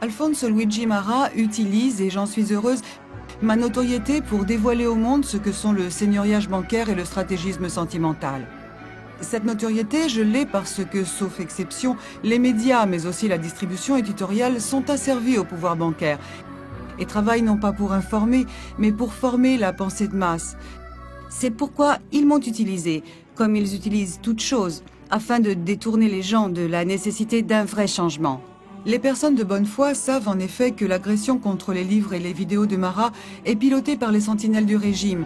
Alfonso Luigi Marat utilise, et j'en suis heureuse, ma notoriété pour dévoiler au monde ce que sont le seigneuriage bancaire et le stratégisme sentimental. Cette notoriété, je l'ai parce que, sauf exception, les médias, mais aussi la distribution éditoriale sont asservis au pouvoir bancaire et travaillent non pas pour informer, mais pour former la pensée de masse. C'est pourquoi ils m'ont utilisé, comme ils utilisent toute chose, afin de détourner les gens de la nécessité d'un vrai changement. Les personnes de bonne foi savent en effet que l'agression contre les livres et les vidéos de Marat est pilotée par les sentinelles du régime,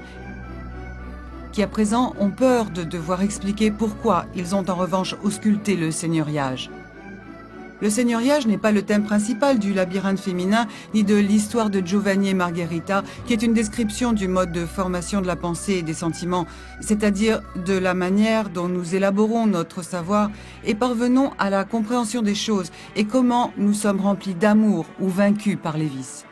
qui à présent ont peur de devoir expliquer pourquoi ils ont en revanche ausculté le seigneuriage. Le seigneuriage n'est pas le thème principal du labyrinthe féminin ni de l'histoire de Giovanni et Margherita, qui est une description du mode de formation de la pensée et des sentiments, c'est-à-dire de la manière dont nous élaborons notre savoir et parvenons à la compréhension des choses et comment nous sommes remplis d'amour ou vaincus par les vices.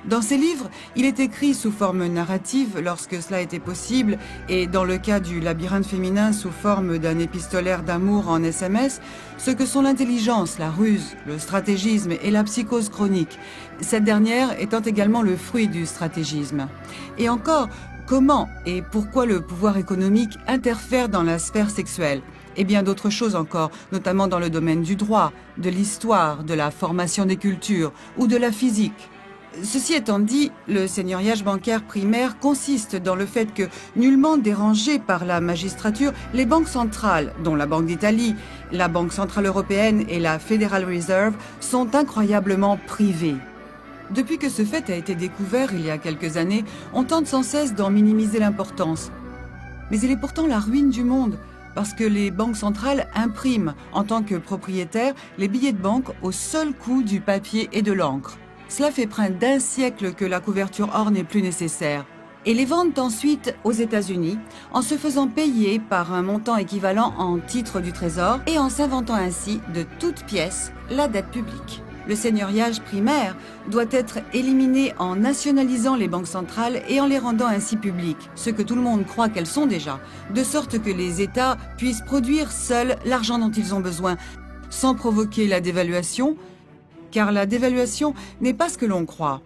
Dans ces livres, il est écrit sous forme narrative lorsque cela était possible et dans le cas du labyrinthe féminin sous forme d'un épistolaire d'amour en SMS, ce que sont l'intelligence, la ruse, le stratégisme et la psychose chronique, cette dernière étant également le fruit du stratégisme. Et encore, comment et pourquoi le pouvoir économique interfère dans la sphère sexuelle et bien d'autres choses encore, notamment dans le domaine du droit, de l'histoire, de la formation des cultures ou de la physique. Ceci étant dit, le seigneuriage bancaire primaire consiste dans le fait que, nullement dérangées par la magistrature, les banques centrales, dont la Banque d'Italie, la Banque centrale européenne et la Federal Reserve, sont incroyablement privées. Depuis que ce fait a été découvert il y a quelques années, on tente sans cesse d'en minimiser l'importance. Mais il est pourtant la ruine du monde, parce que les banques centrales impriment, en tant que propriétaires, les billets de banque au seul coût du papier et de l'encre. Cela fait près d'un siècle que la couverture or n'est plus nécessaire. Et les vendent ensuite aux États-Unis en se faisant payer par un montant équivalent en titres du Trésor et en s'inventant ainsi de toutes pièces la dette publique. Le seigneuriage primaire doit être éliminé en nationalisant les banques centrales et en les rendant ainsi publiques, ce que tout le monde croit qu'elles sont déjà, de sorte que les États puissent produire seuls l'argent dont ils ont besoin, sans provoquer la dévaluation, car la dévaluation n'est pas ce que l'on croit.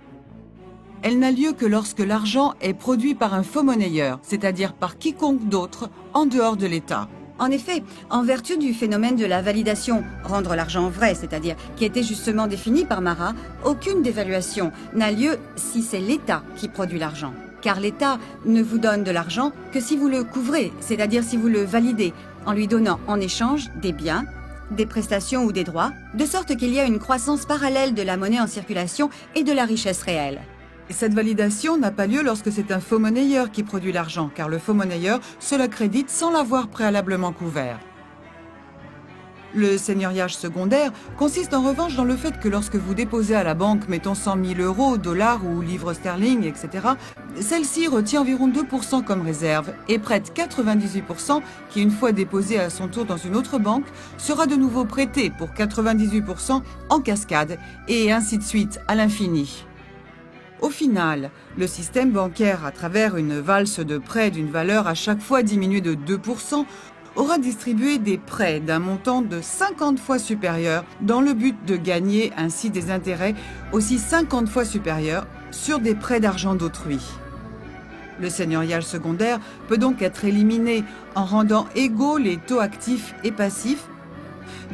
Elle n'a lieu que lorsque l'argent est produit par un faux monnayeur, c'est-à-dire par quiconque d'autre en dehors de l'État. En effet, en vertu du phénomène de la validation, rendre l'argent vrai, c'est-à-dire qui était justement défini par Marat, aucune dévaluation n'a lieu si c'est l'État qui produit l'argent. Car l'État ne vous donne de l'argent que si vous le couvrez, c'est-à-dire si vous le validez, en lui donnant en échange des biens, des prestations ou des droits, de sorte qu'il y a une croissance parallèle de la monnaie en circulation et de la richesse réelle. Cette validation n'a pas lieu lorsque c'est un faux monnayeur qui produit l'argent, car le faux monnayeur se l'accrédite sans l'avoir préalablement couvert. Le seigneuriage secondaire consiste en revanche dans le fait que lorsque vous déposez à la banque, mettons 100 000 euros, dollars ou livres sterling, etc., celle-ci retient environ 2% comme réserve et prête 98% qui, une fois déposé à son tour dans une autre banque, sera de nouveau prêté pour 98% en cascade et ainsi de suite à l'infini. Au final, le système bancaire, à travers une valse de prêts d'une valeur à chaque fois diminuée de 2%, aura distribué des prêts d'un montant de 50 fois supérieur dans le but de gagner ainsi des intérêts aussi 50 fois supérieurs sur des prêts d'argent d'autrui. Le seigneuriage secondaire peut donc être éliminé en rendant égaux les taux actifs et passifs,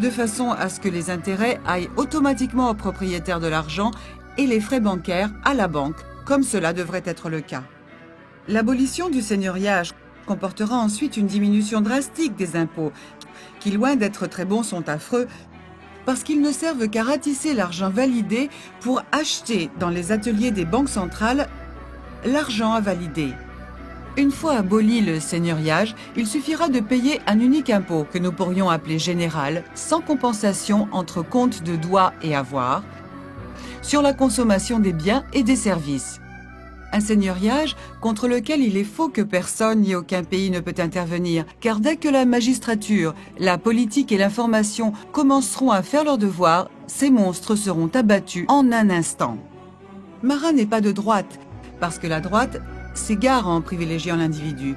de façon à ce que les intérêts aillent automatiquement au propriétaire de l'argent et les frais bancaires à la banque, comme cela devrait être le cas. L'abolition du seigneuriage comportera ensuite une diminution drastique des impôts, qui loin d'être très bons sont affreux, parce qu'ils ne servent qu'à ratisser l'argent validé pour acheter dans les ateliers des banques centrales l'argent à valider. Une fois aboli le seigneuriage, il suffira de payer un unique impôt que nous pourrions appeler général, sans compensation entre comptes de droits et avoirs, sur la consommation des biens et des services. Un seigneuriage contre lequel il est faux que personne ni aucun pays ne peut intervenir, car dès que la magistrature, la politique et l'information commenceront à faire leur devoir, ces monstres seront abattus en un instant. Marat n'est pas de droite, parce que la droite s'égare en privilégiant l'individu,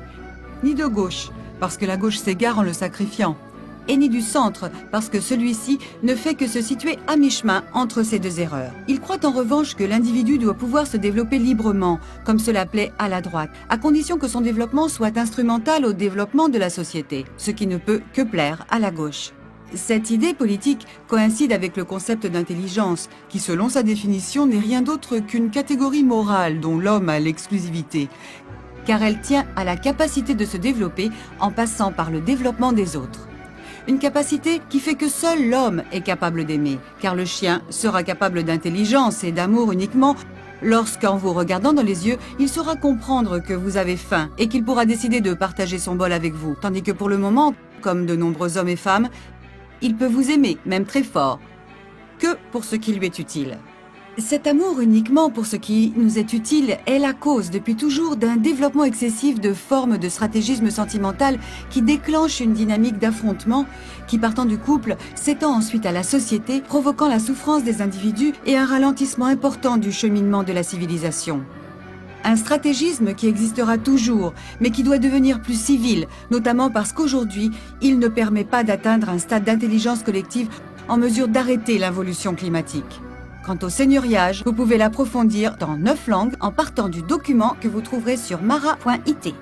ni de gauche, parce que la gauche s'égare en le sacrifiant. et ni du centre, parce que celui-ci ne fait que se situer à mi-chemin entre ces deux erreurs. Il croit en revanche que l'individu doit pouvoir se développer librement, comme cela plaît à la droite, à condition que son développement soit instrumental au développement de la société, ce qui ne peut que plaire à la gauche. Cette idée politique coïncide avec le concept d'intelligence, qui selon sa définition n'est rien d'autre qu'une catégorie morale dont l'homme a l'exclusivité, car elle tient à la capacité de se développer en passant par le développement des autres. Une capacité qui fait que seul l'homme est capable d'aimer, car le chien sera capable d'intelligence et d'amour uniquement lorsqu'en vous regardant dans les yeux, il saura comprendre que vous avez faim et qu'il pourra décider de partager son bol avec vous, tandis que pour le moment, comme de nombreux hommes et femmes, il peut vous aimer, même très fort, que pour ce qui lui est utile. Cet amour uniquement pour ce qui nous est utile est la cause depuis toujours d'un développement excessif de formes de stratégisme sentimental qui déclenche une dynamique d'affrontement qui, partant du couple, s'étend ensuite à la société, provoquant la souffrance des individus et un ralentissement important du cheminement de la civilisation. Un stratégisme qui existera toujours, mais qui doit devenir plus civil, notamment parce qu'aujourd'hui, il ne permet pas d'atteindre un stade d'intelligence collective en mesure d'arrêter l'involution climatique. Quant au seigneuriage, vous pouvez l'approfondir dans 9 langues en partant du document que vous trouverez sur mara.it.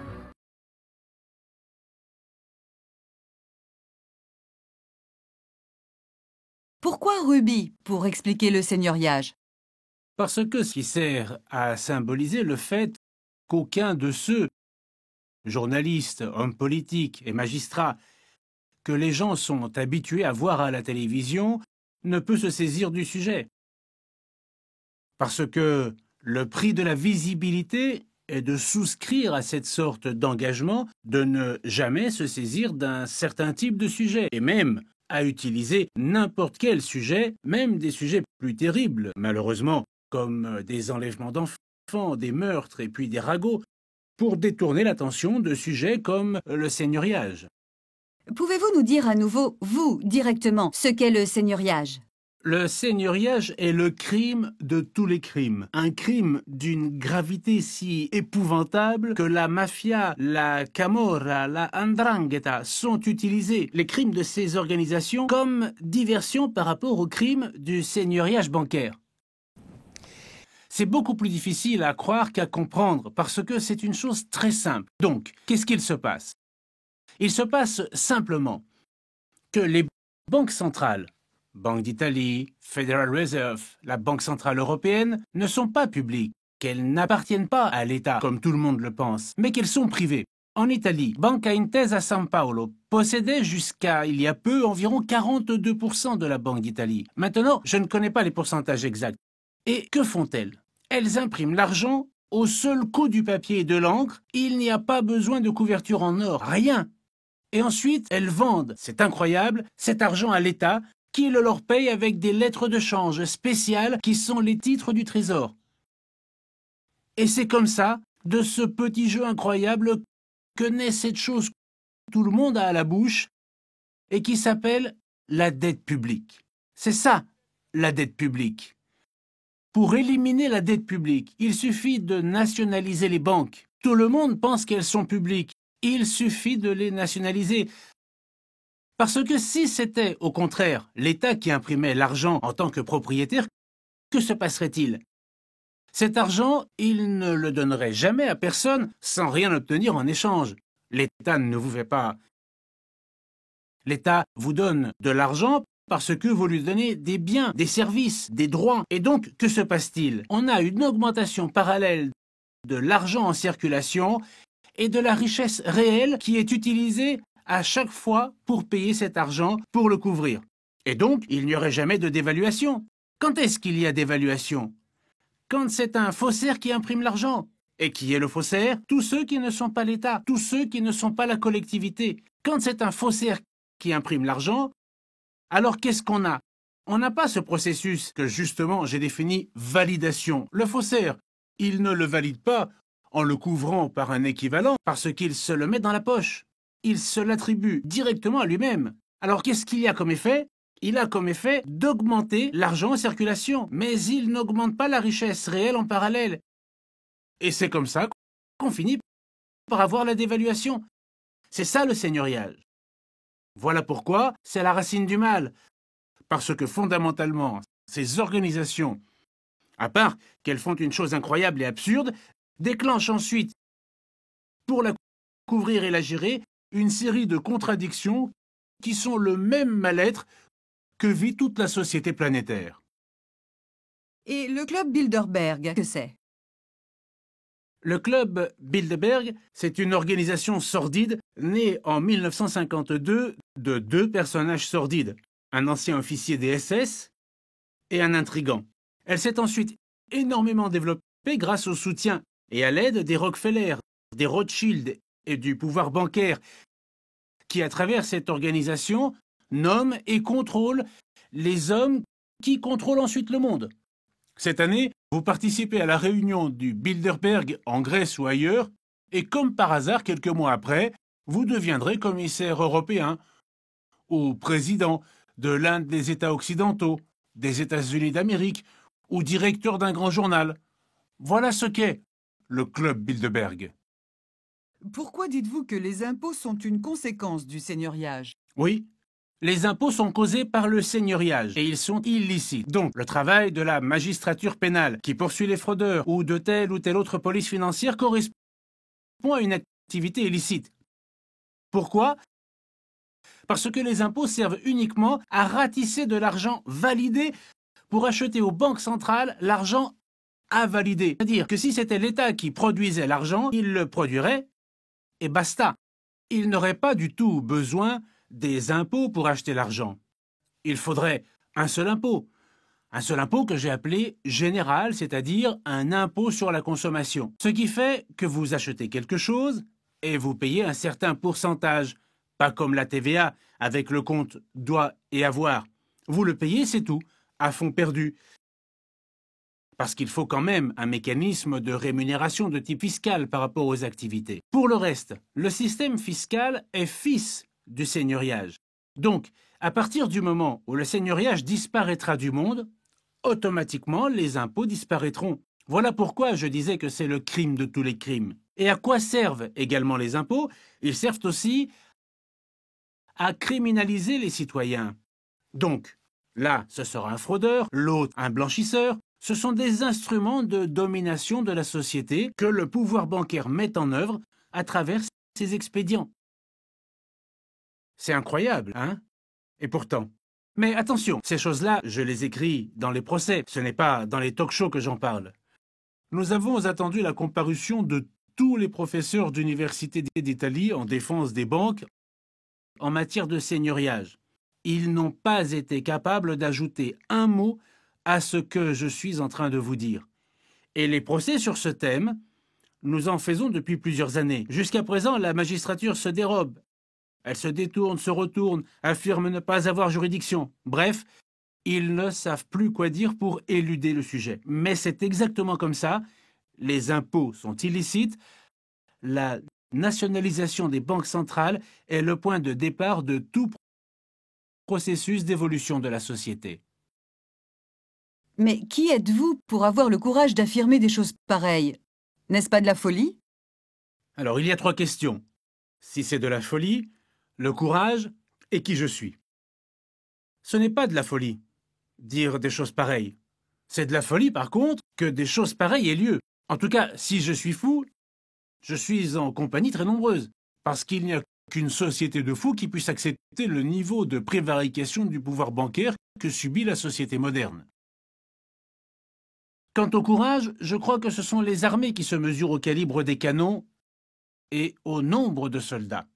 Pourquoi rubis pour expliquer le seigneuriage? Parce que ce qui sert à symboliser le fait qu'aucun de ceux, journalistes, hommes politiques et magistrats, que les gens sont habitués à voir à la télévision, ne peut se saisir du sujet. Parce que le prix de la visibilité est de souscrire à cette sorte d'engagement de ne jamais se saisir d'un certain type de sujet, et même à utiliser n'importe quel sujet, même des sujets plus terribles, malheureusement, comme des enlèvements d'enfants, des meurtres et puis des ragots, pour détourner l'attention de sujets comme le seigneuriage. Pouvez-vous nous dire à nouveau, vous, directement, ce qu'est le seigneuriage? Le seigneuriage est le crime de tous les crimes. Un crime d'une gravité si épouvantable que la mafia, la camorra, la 'ndrangheta sont utilisés, les crimes de ces organisations, comme diversion par rapport aux crimes du seigneuriage bancaire. C'est beaucoup plus difficile à croire qu'à comprendre, parce que c'est une chose très simple. Donc, qu'est-ce qu'il se passe? Il se passe simplement que les banques centrales, Banque d'Italie, Federal Reserve, la Banque centrale européenne, ne sont pas publiques, qu'elles n'appartiennent pas à l'État, comme tout le monde le pense, mais qu'elles sont privées. En Italie, Banca Intesa San Paolo possédait jusqu'à il y a peu environ 42% de la Banque d'Italie. Maintenant, je ne connais pas les pourcentages exacts. Et que font-elles? Elles impriment l'argent au seul coût du papier et de l'encre. Il n'y a pas besoin de couverture en or, rien. Et ensuite, elles vendent, c'est incroyable, cet argent à l'État qui le leur paye avec des lettres de change spéciales qui sont les titres du Trésor. Et c'est comme ça, de ce petit jeu incroyable, que naît cette chose que tout le monde a à la bouche et qui s'appelle la dette publique. C'est ça, la dette publique. Pour éliminer la dette publique, il suffit de nationaliser les banques. Tout le monde pense qu'elles sont publiques. Il suffit de les nationaliser. Parce que si c'était, au contraire, l'État qui imprimait l'argent en tant que propriétaire, que se passerait-il? Cet argent, il ne le donnerait jamais à personne sans rien obtenir en échange. L'État ne vous fait pas. L'État vous donne de l'argent parce que vous lui donnez des biens, des services, des droits. Et donc, que se passe-t-il? On a une augmentation parallèle de l'argent en circulation et de la richesse réelle qui est utilisée à chaque fois pour payer cet argent, pour le couvrir. Et donc, il n'y aurait jamais de dévaluation. Quand est-ce qu'il y a dévaluation? Quand c'est un faussaire qui imprime l'argent. Et qui est le faussaire? Tous ceux qui ne sont pas l'État, tous ceux qui ne sont pas la collectivité. Quand c'est un faussaire qui imprime l'argent, alors qu'est-ce qu'on a? On n'a pas ce processus que justement j'ai défini validation. Le faussaire, il ne le valide pas en le couvrant par un équivalent parce qu'il se le met dans la poche. Il se l'attribue directement à lui-même. Alors qu'est-ce qu'il y a comme effet? Il a comme effet d'augmenter l'argent en circulation, mais il n'augmente pas la richesse réelle en parallèle. Et c'est comme ça qu'on finit par avoir la dévaluation. C'est ça le seigneuriage. Voilà pourquoi c'est la racine du mal. Parce que fondamentalement, ces organisations, à part qu'elles font une chose incroyable et absurde, déclenchent ensuite, pour la couvrir et la gérer, une série de contradictions qui sont le même mal-être que vit toute la société planétaire. Et le club Bilderberg, que c'est? Le club Bilderberg, c'est une organisation sordide née en 1952 de deux personnages sordides, un ancien officier des SS et un intrigant. Elle s'est ensuite énormément développée grâce au soutien et à l'aide des Rockefeller, des Rothschild et du pouvoir bancaire qui, à travers cette organisation, nomment et contrôlent les hommes qui contrôlent ensuite le monde. Cette année, vous participez à la réunion du Bilderberg en Grèce ou ailleurs, et comme par hasard, quelques mois après, vous deviendrez commissaire européen ou président de l'un des États occidentaux, des États-Unis d'Amérique, ou directeur d'un grand journal. Voilà ce qu'est le club Bilderberg. Pourquoi dites-vous que les impôts sont une conséquence du seigneuriage? Oui, les impôts sont causés par le seigneuriage et ils sont illicites. Donc, le travail de la magistrature pénale qui poursuit les fraudeurs ou de telle ou telle autre police financière correspond à une activité illicite. Pourquoi? Parce que les impôts servent uniquement à ratisser de l'argent validé pour acheter aux banques centrales l'argent à valider. C'est-à-dire que si c'était l'État qui produisait l'argent, il le produirait et basta. Il n'aurait pas du tout besoin des impôts pour acheter l'argent. Il faudrait un seul impôt que j'ai appelé général, c'est-à-dire un impôt sur la consommation. Ce qui fait que vous achetez quelque chose et vous payez un certain pourcentage, pas comme la TVA avec le compte doit et avoir. Vous le payez, c'est tout, à fond perdu. Parce qu'il faut quand même un mécanisme de rémunération de type fiscal par rapport aux activités. Pour le reste, le système fiscal est fils du seigneuriage. Donc, à partir du moment où le seigneuriage disparaîtra du monde, automatiquement les impôts disparaîtront. Voilà pourquoi je disais que c'est le crime de tous les crimes. Et à quoi servent également les impôts? Ils servent aussi à criminaliser les citoyens. Donc, là, ce sera un fraudeur, l'autre un blanchisseur. Ce sont des instruments de domination de la société que le pouvoir bancaire met en œuvre à travers ses expédients. C'est incroyable, hein? Et pourtant. Mais attention, ces choses-là, je les écris dans les procès, ce n'est pas dans les talk-shows que j'en parle. Nous avons attendu la comparution de tous les professeurs d'université d'Italie en défense des banques en matière de seigneuriage. Ils n'ont pas été capables d'ajouter un mot à ce que je suis en train de vous dire. Et les procès sur ce thème, nous en faisons depuis plusieurs années. Jusqu'à présent, la magistrature se dérobe. Elle se détourne, se retourne, affirme ne pas avoir juridiction. Bref, ils ne savent plus quoi dire pour éluder le sujet. Mais c'est exactement comme ça. Les impôts sont illicites. La nationalisation des banques centrales est le point de départ de tout processus d'évolution de la société. Mais qui êtes-vous pour avoir le courage d'affirmer des choses pareilles? N'est-ce pas de la folie? Alors, il y a 3 questions. Si c'est de la folie, le courage et qui je suis. Ce n'est pas de la folie, dire des choses pareilles. C'est de la folie, par contre, que des choses pareilles aient lieu. En tout cas, si je suis fou, je suis en compagnie très nombreuse, parce qu'il n'y a qu'une société de fous qui puisse accepter le niveau de prévarication du pouvoir bancaire que subit la société moderne. Quant au courage, je crois que ce sont les armées qui se mesurent au calibre des canons et au nombre de soldats.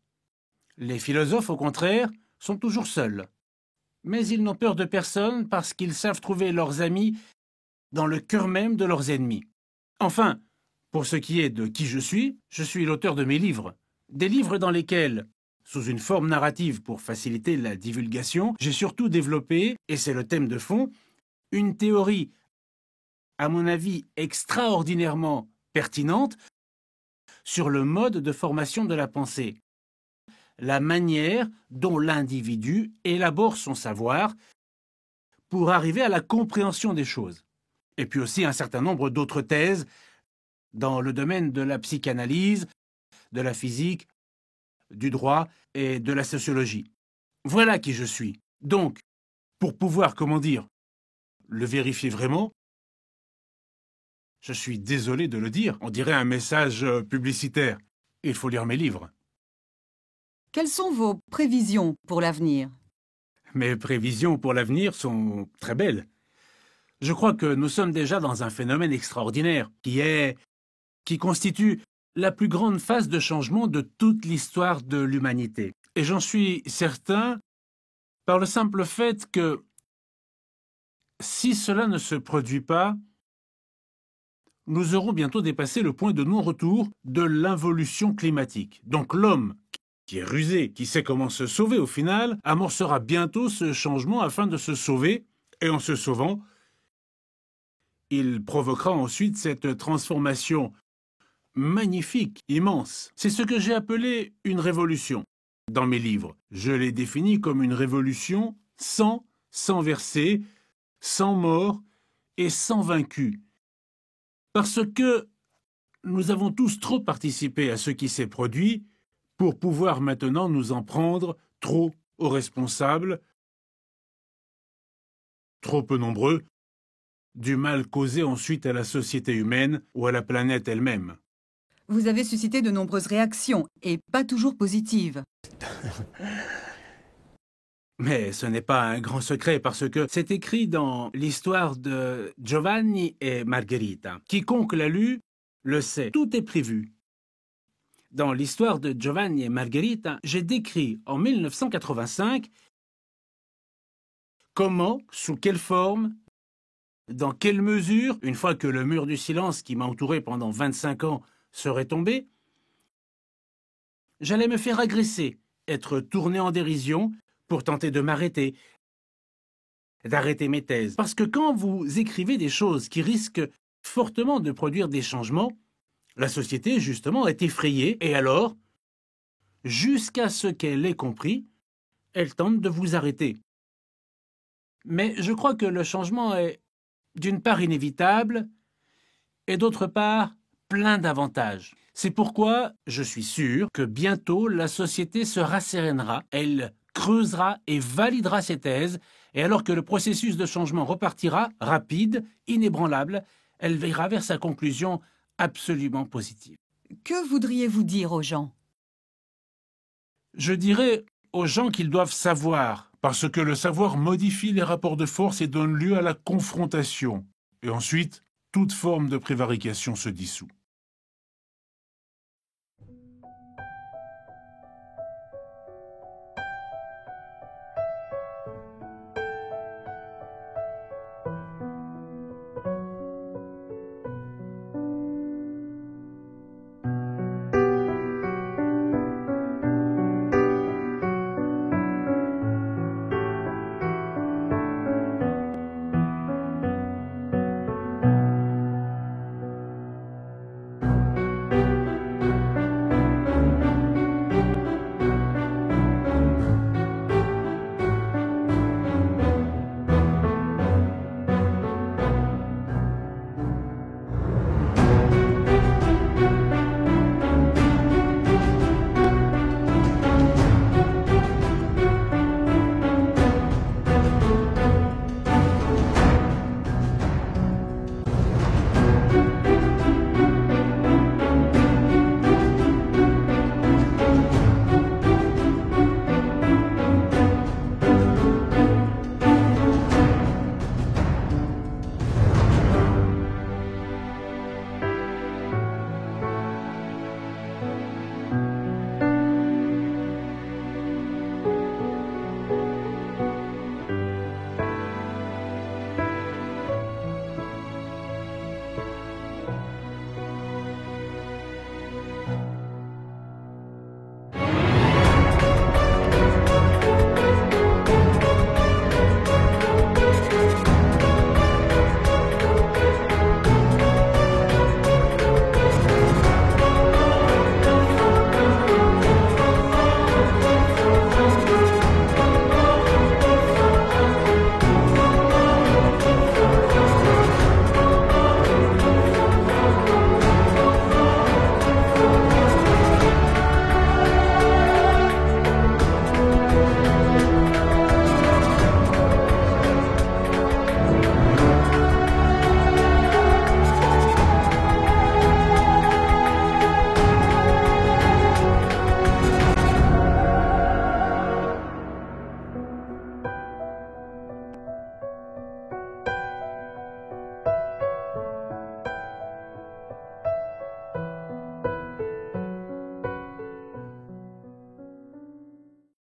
Les philosophes, au contraire, sont toujours seuls. Mais ils n'ont peur de personne parce qu'ils savent trouver leurs amis dans le cœur même de leurs ennemis. Enfin, pour ce qui est de qui je suis l'auteur de mes livres. Des livres dans lesquels, sous une forme narrative pour faciliter la divulgation, j'ai surtout développé, et c'est le thème de fond, une théorie, à mon avis, extraordinairement pertinente sur le mode de formation de la pensée, la manière dont l'individu élabore son savoir pour arriver à la compréhension des choses. Et puis aussi un certain nombre d'autres thèses dans le domaine de la psychanalyse, de la physique, du droit et de la sociologie. Voilà qui je suis. Donc, pour pouvoir, comment dire, le vérifier vraiment, je suis désolé de le dire, on dirait un message publicitaire. Il faut lire mes livres. Quelles sont vos prévisions pour l'avenir? Mes prévisions pour l'avenir sont très belles. Je crois que nous sommes déjà dans un phénomène extraordinaire, qui constitue la plus grande phase de changement de toute l'histoire de l'humanité. Et j'en suis certain par le simple fait que si cela ne se produit pas, nous aurons bientôt dépassé le point de non-retour de l'involution climatique. Donc l'homme, qui est rusé, qui sait comment se sauver au final, amorcera bientôt ce changement afin de se sauver, et en se sauvant, il provoquera ensuite cette transformation magnifique, immense. C'est ce que j'ai appelé une révolution. Dans mes livres, je l'ai défini comme une révolution sans versets, sans mort et sans vaincu. Parce que nous avons tous trop participé à ce qui s'est produit pour pouvoir maintenant nous en prendre trop aux responsables, trop peu nombreux, du mal causé ensuite à la société humaine ou à la planète elle-même. Vous avez suscité de nombreuses réactions, et pas toujours positives. Mais ce n'est pas un grand secret parce que c'est écrit dans l'histoire de Giovanni et Margherita. Quiconque l'a lu le sait, tout est prévu. Dans l'histoire de Giovanni et Margherita, j'ai décrit en 1985 comment, sous quelle forme, dans quelle mesure, une fois que le mur du silence qui m'a entouré pendant 25 ans serait tombé, j'allais me faire agresser, être tourné en dérision pour tenter de m'arrêter, d'arrêter mes thèses. Parce que quand vous écrivez des choses qui risquent fortement de produire des changements, la société, justement, est effrayée, et alors, jusqu'à ce qu'elle ait compris, elle tente de vous arrêter. Mais je crois que le changement est, d'une part, inévitable, et d'autre part, plein d'avantages. C'est pourquoi je suis sûr que bientôt la société se rassérénera, elle creusera et validera ses thèses, et alors que le processus de changement repartira, rapide, inébranlable, elle ira vers sa conclusion absolument positive. Que voudriez-vous dire aux gens? Je dirais aux gens qu'ils doivent savoir, parce que le savoir modifie les rapports de force et donne lieu à la confrontation. Et ensuite, toute forme de prévarication se dissout.